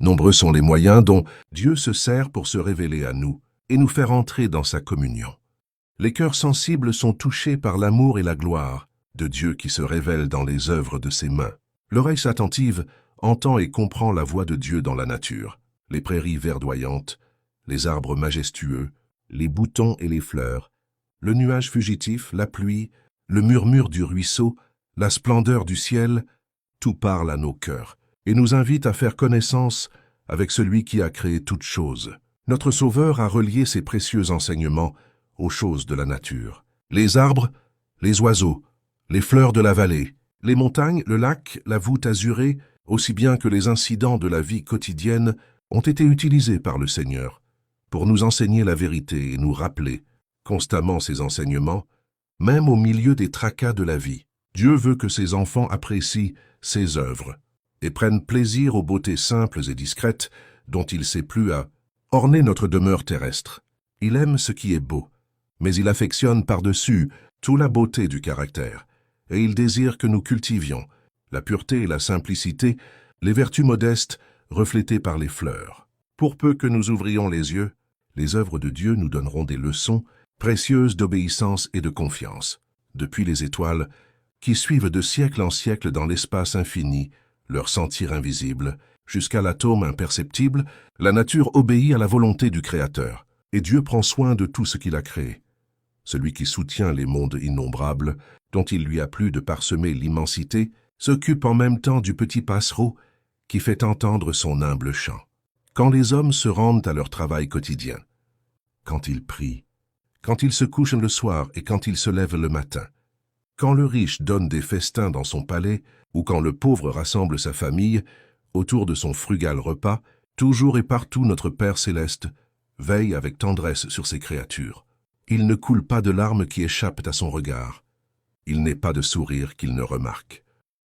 Nombreux sont les moyens dont Dieu se sert pour se révéler à nous et nous faire entrer dans sa communion. Les cœurs sensibles sont touchés par l'amour et la gloire de Dieu qui se révèle dans les œuvres de ses mains. L'oreille attentive entend et comprend la voix de Dieu dans la nature, les prairies verdoyantes, les arbres majestueux, les boutons et les fleurs, le nuage fugitif, la pluie, le murmure du ruisseau, la splendeur du ciel, tout parle à nos cœurs et nous invite à faire connaissance avec celui qui a créé toutes choses. Notre Sauveur a relié ses précieux enseignements aux choses de la nature. Les arbres, les oiseaux, les fleurs de la vallée, les montagnes, le lac, la voûte azurée, aussi bien que les incidents de la vie quotidienne, ont été utilisés par le Seigneur pour nous enseigner la vérité et nous rappeler constamment ses enseignements, même au milieu des tracas de la vie. Dieu veut que ses enfants apprécient ses œuvres et prennent plaisir aux beautés simples et discrètes dont il s'est plu à orner notre demeure terrestre. Il aime ce qui est beau, mais il affectionne par-dessus toute la beauté du caractère, et il désire que nous cultivions la pureté et la simplicité, les vertus modestes reflétées par les fleurs. Pour peu que nous ouvrions les yeux, les œuvres de Dieu nous donneront des leçons précieuses d'obéissance et de confiance, depuis les étoiles qui suivent de siècle en siècle dans l'espace infini leur sentir invisible, jusqu'à l'atome imperceptible, la nature obéit à la volonté du Créateur, et Dieu prend soin de tout ce qu'il a créé. Celui qui soutient les mondes innombrables, dont il lui a plu de parsemer l'immensité, s'occupe en même temps du petit passereau qui fait entendre son humble chant. Quand les hommes se rendent à leur travail quotidien, quand ils prient, quand ils se couchent le soir et quand ils se lèvent le matin, quand le riche donne des festins dans son palais ou quand le pauvre rassemble sa famille autour de son frugal repas, toujours et partout notre Père céleste veille avec tendresse sur ses créatures. Il ne coule pas de larmes qui échappent à son regard. Il n'est pas de sourire qu'il ne remarque.